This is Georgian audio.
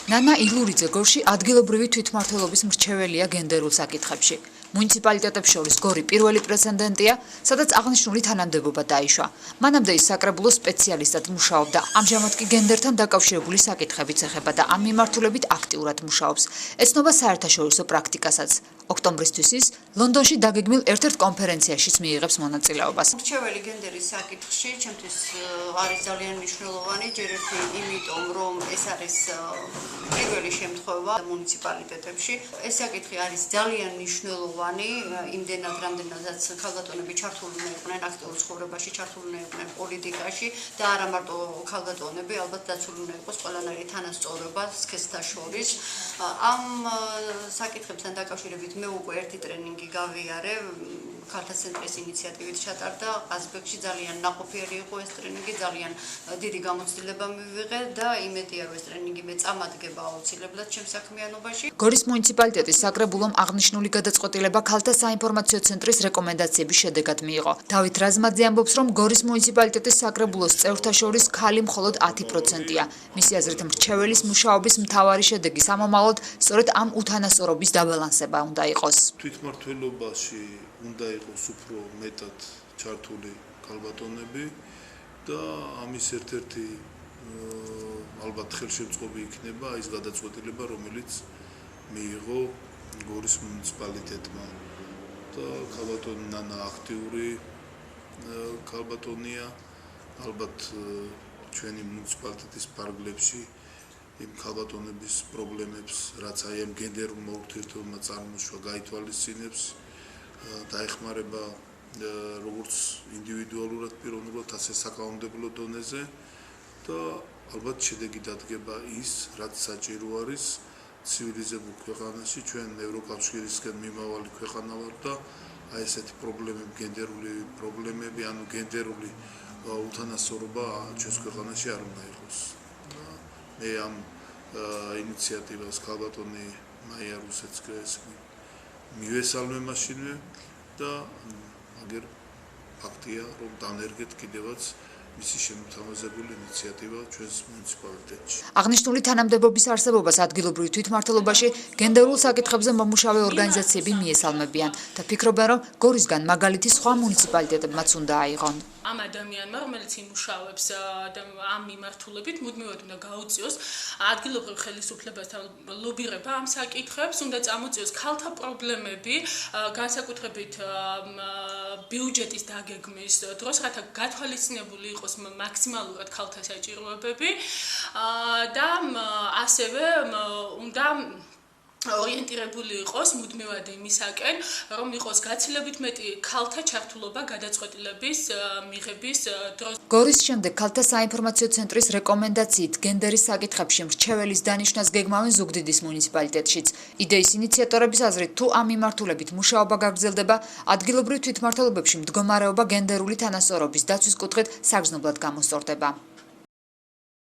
ნანა ილურიძე გორში ადგილობრივი თვითმმართველობის მრჩეველია გენდერულ საკითხებში. მუნიციპალიტეტებს შორის გორი პირველი პრეცედენტია, სადაც აღნიშნული თანამდებობა დაიშვა. მანამდე ის საკრებულოს სპეციალისტად მუშაობდა, ამჟამად კი გენდერთან დაკავშირებული საკითხებიც ეხება და ამ მიმართულებით აქტიურად მუშაობს. ეცნობა საერთაშორისო პრაქტიკასაც. ოქტომბრისთვის ის ლონდონში დაგეგმილ ერთ-ერთ კონფერენციაშიც მიიღებს მონაწილეობას. მრჩეველი გენდერის საკითხში ჩემთვის არის ძალიან მნიშვნელოვანი, ჯერ ერთი იმიტომ, რომ ეს არის პირველი შემთხვევა მუნიციპალიტეტებში. ეს საკითხი არის ძალიან მნიშვნელოვანი, იმდენად, რამდენადაც ქალბატონები ჩართული უნდა იყვნენ აქტიურ ცხოვრებაში, ჩართული უნდა იყვნენ პოლიტიკაში და არა მარტო ქალბატონები, ალბათ დაცული უნდა იყოს ყველანაირი თანასწორობა სქესთა შორის. ამ საკითხებთან დაკავშირებით მე უკვე ერთი ტრენინგი გავიარე, ქალთა ცენტრის ინიციატივით ჩატარდა, ყაზბეგში ძალიან ნაყოფიერი იყო ეს ტრენინგი, ძალიან დიდი გამოცდილება მივიღე და იმედია რომ ეს ტრენინგი მე წამადგება აუცილებლად ჩემს საქმიანობაში. გორის მუნიციპალიტეტის საკრებულომ აღნიშნული გადაწყვეტილება ქალთა საინფორმაციო ცენტრის რეკომენდაციების შედეგად მიიღო. დავით რაზმაძე ამბობს, რომ გორის მუნიციპალიტეტის საკრებულოს წევრთა შორის ქალი მხოლოდ 10%-ია. მისი აზრით, მრჩეველის მუშაობის მთავარი შედეგი სამომავლოდ სწორედ ამ უთანასწორობის დაბალანსება უნდა იყოს. თვითმმართველობაში უნდა იყოს უფრო მეტად ჩართული ქალბატონები და ამის ერთ-ერთი ალბათ ხელშემწყობი იქნება ის გადაწყვეტილება, რომელიც მიიღო გორის მუნიციპალიტეტმა და ქალბატონი ნანა აქტიური ქალბატონია, ალბათ ჩვენი მუნიციპალიტეტის ფარგლებში იმ ქალბატონების პრობლემებს, რაც აი ამ გენდერულმა ურთიერთობებმა წარმოშვა, გაითვალისწინებს, დაეხმარება როგორც ინდივიდუალურად პიროვნულად, ასე საკანონმდებლო დონეზე და ალბათ შედეგი დადგება ის, რაც საჭირო არის ცივილიზებულ ქვეყანაში, ჩვენ ევროკავშირისგან მიმავალი ქვეყანა ვარ და აი ესეთი პრობლემები, გენდერული პრობლემები, ანუ გენდერული უთანასწორობა ჩვენს ქვეყანაში არ უნდა იყოს. მე ამ ინიციატივას ქალბატონი მაია რუსეცკეს მივესალმე მაშინვე და აგერ ფაქტია, რომ დანერგეთ კიდევაც მისი შემოთავაზებული ინიციატივა ჩვენს მუნიციპალიტეტში. აღნიშნული თანამდებობის არსებობას ადგილობრივ თვითმმართველობაში გენდერულ საკითხებზე მომუშავე ორგანიზაციები მიესალმებიან და ფიქრობენ, რომ გორისგან მაგალითი სხვა მუნიციპალიტეტებმაც უნდა აიღონ. ამ ადამიანმა, რომელიც იმუშავებს ამ მიმართულებით, მუდმივად უნდა გაუწიოს ადგილობრივ ხელისუფლებასთან ლობირება ამ საკითხებს, უნდა წამოწიოს ქალთა პრობლემები, განსაკუთრებით ბიუჯეტის დაგეგმის დროს, რათა გათვალისწინებული იყოს მაქსიმალურად ქალთა საჭიროებები და ასევე უნდა ორიენტირებული იყოს მუდმივად იმისაკენ, რომ იყოს გაცილებით მეტი ქალთა ჩართულობა გადაწყვეტილების მიღების დროს. გორის შემდეგ ქალთა საინფორმაციო ცენტრის რეკომენდაციით გენდერის საკითხებში მრჩეველის დანიშვნას გეგმავენ ზუგდიდის მუნიციპალიტეტშიც. იდეის ინიციატორების აზრით, თუ ამ მიმართულებით მუშაობა გაგრძელდება, ადგილობრივ თვითმმართველობებში მდგომარეობა გენდერული თანასწორობის დაცვის კუთხით საგრძნობლად გამოსწორდება.